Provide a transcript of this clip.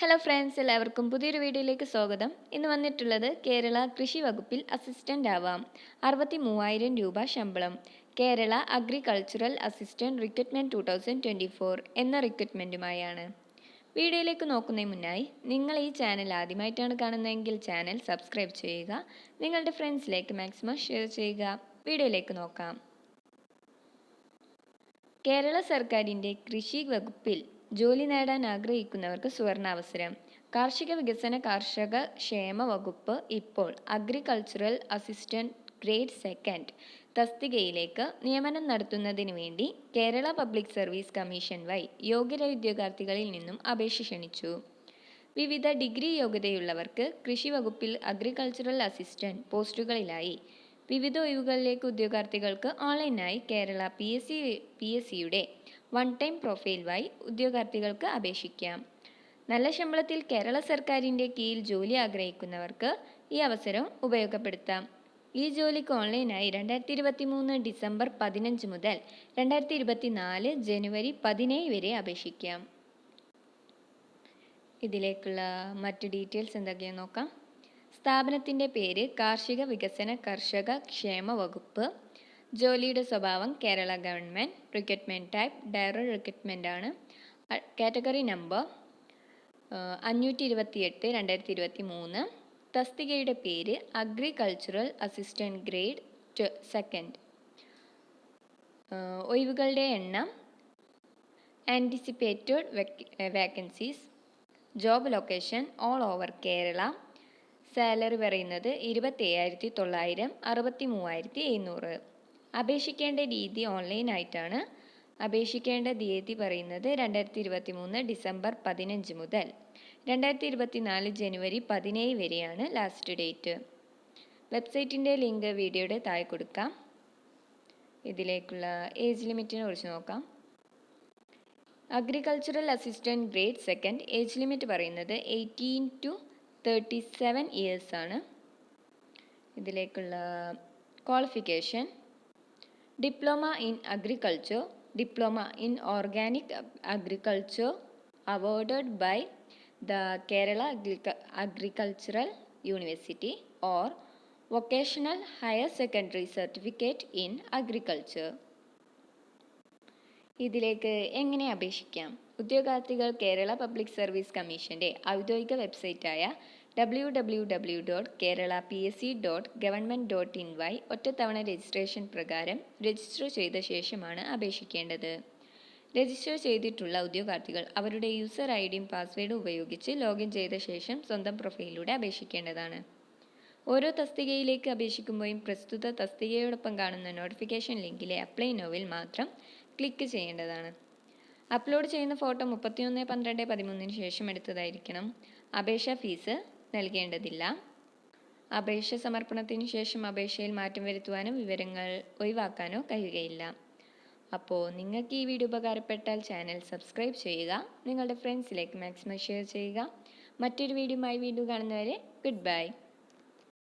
Hello friends, എല്ലാവർക്കും പുതിയൊരു വീഡിയോയിലേക്ക് സ്വാഗതം. ഇന്ന് വന്നിട്ടുള്ളത് കേരള കൃഷി വകുപ്പിൽ അസിസ്റ്റൻ്റ് ആവാം, 63,000 രൂപ ശമ്പളം, കേരള അഗ്രികൾച്ചറൽ അസിസ്റ്റൻ്റ് റിക്രൂട്ട്മെൻറ്റ് 2024 എന്ന റിക്രൂട്ട്മെൻറ്റുമായാണ്. വീഡിയോയിലേക്ക് നോക്കുന്നതിന് മുന്നായി നിങ്ങൾ ഈ ചാനൽ ആദ്യമായിട്ടാണ് കാണുന്നതെങ്കിൽ ചാനൽ സബ്സ്ക്രൈബ് ചെയ്യുക, നിങ്ങളുടെ ഫ്രണ്ട്സിലേക്ക് മാക്സിമം ഷെയർ ചെയ്യുക. വീഡിയോയിലേക്ക് നോക്കാം. കേരള സർക്കാരിൻ്റെ കൃഷി വകുപ്പിൽ ജോലി നേടാൻ ആഗ്രഹിക്കുന്നവർക്ക് സുവർണാവസരം. കാർഷിക വികസന കർഷക ക്ഷേമ വകുപ്പ് ഇപ്പോൾ അഗ്രികൾച്ചറൽ അസിസ്റ്റന്റ് ഗ്രേഡ് 2 തസ്തികയിലേക്ക് നിയമനം നടത്തുന്നതിന് വേണ്ടി കേരള പബ്ലിക് സർവീസ് കമ്മീഷൻ വഴി യോഗ്യരായ ഉദ്യോഗാർത്ഥികളിൽ നിന്നും അപേക്ഷ ക്ഷണിച്ചു. വിവിധ ഡിഗ്രി യോഗ്യതയുള്ളവർക്ക് കൃഷി വകുപ്പിൽ അഗ്രികൾച്ചറൽ അസിസ്റ്റന്റ് പോസ്റ്റുകളിലായി വിവിധ ഒഴിവുകളിലേക്ക് ഉദ്യോഗാർത്ഥികൾക്ക് ഓൺലൈനായി കേരള PSCയുടെ വൺ ടൈം പ്രൊഫൈൽ വഴി ഉദ്യോഗാർത്ഥികൾക്ക് അപേക്ഷിക്കാം. നല്ല ശമ്പളത്തിൽ കേരള സർക്കാരിൻ്റെ കീഴിൽ ജോലി ആഗ്രഹിക്കുന്നവർക്ക് ഈ അവസരം ഉപയോഗപ്പെടുത്താം. ഈ ജോലിക്ക് ഓൺലൈനായി 2023 ഡിസംബർ 15 മുതൽ 2024 ജനുവരി 17 വരെ അപേക്ഷിക്കാം. ഇതിലേക്കുള്ള മറ്റു ഡീറ്റെയിൽസ് എന്തൊക്കെയാണെന്ന് നോക്കാം. സ്ഥാപനത്തിൻ്റെ പേര് കാർഷിക വികസന കർഷക ക്ഷേമ വകുപ്പ്. ജോലിയുടെ സ്വഭാവം Kerala government. Recruitment type direct recruitment ആണ്. Category number 528 2023. തസ്തികയുടെ പേര് അഗ്രികൾച്ചറൽ അസിസ്റ്റൻറ്റ് ഗ്രേഡ് 2. ഒഴിവുകളുടെ എണ്ണം anticipated vacancies. Job location all over Kerala. Salary പറയുന്നത് 27,900, 63,700. അപേക്ഷിക്കേണ്ട രീതി ഓൺലൈനായിട്ടാണ്. അപേക്ഷിക്കേണ്ട തീയതി പറയുന്നത് 2023 ഡിസംബർ 15 മുതൽ 2024 ജനുവരി 17 വരെയാണ് ലാസ്റ്റ് ഡേറ്റ്. വെബ്സൈറ്റിൻ്റെ ലിങ്ക് വീഡിയോയുടെ താഴെ കൊടുക്കാം. ഇതിലേക്കുള്ള ഏജ് ലിമിറ്റിനെ കുറിച്ച് നോക്കാം. Agricultural assistant grade 2 age limit പറയുന്നത് 18 to 37 ഇയേഴ്സ് ആണ്. ഇതിലേക്കുള്ള qualification diploma in agriculture, diploma in organic agriculture awarded by the Kerala Agricultural University or vocational higher secondary certificate in agriculture. ഇതിലേക്ക് എങ്ങനെ അപേക്ഷിക്കാം? ഉദ്യോഗാർത്ഥികൾ കേരള പബ്ലിക് സർവീസ് കമ്മീഷൻ്റെ ഔദ്യോഗിക വെബ്സൈറ്റായ www.keralapsc.government.in വഴി ഒറ്റത്തവണ രജിസ്ട്രേഷൻ പ്രകാരം രജിസ്റ്റർ ചെയ്ത ശേഷമാണ് അപേക്ഷിക്കേണ്ടത്. രജിസ്റ്റർ ചെയ്തിട്ടുള്ള ഉദ്യോഗാർത്ഥികൾ അവരുടെ യൂസർ ഐഡിയും പാസ്വേഡും ഉപയോഗിച്ച് ലോഗിൻ ചെയ്ത ശേഷം സ്വന്തം പ്രൊഫൈലിലൂടെ അപേക്ഷിക്കേണ്ടതാണ്. ഓരോ തസ്തികയിലേക്ക് അപേക്ഷിക്കുമ്പോഴും പ്രസ്തുത തസ്തികയോടൊപ്പം കാണുന്ന നോട്ടിഫിക്കേഷൻ ലിങ്കിലെ അപ്ലൈ നോവിൽ മാത്രം ക്ലിക്ക് ചെയ്യേണ്ടതാണ്. അപ്ലോഡ് ചെയ്യുന്ന ഫോട്ടോ 31/12/13 ശേഷം എടുത്തതായിരിക്കണം. അപേക്ഷാ ഫീസ് നൽകേണ്ടതില്ല. അപേക്ഷ സമർപ്പണത്തിന് ശേഷം അപേക്ഷയിൽ മാറ്റം വരുത്തുവാനോ വിവരങ്ങൾ ഒഴിവാക്കാനോ കഴിയുകയില്ല. അപ്പോൾ നിങ്ങൾക്ക് ഈ വീഡിയോ ഉപകാരപ്പെട്ടാൽ ചാനൽ സബ്സ്ക്രൈബ് ചെയ്യുക, നിങ്ങളുടെ ഫ്രണ്ട്സിലേക്ക് മാക്സിമം ഷെയർ ചെയ്യുക. മറ്റൊരു വീഡിയോയുമായി വീണ്ടും കാണുന്നവരെ ഗുഡ് ബൈ.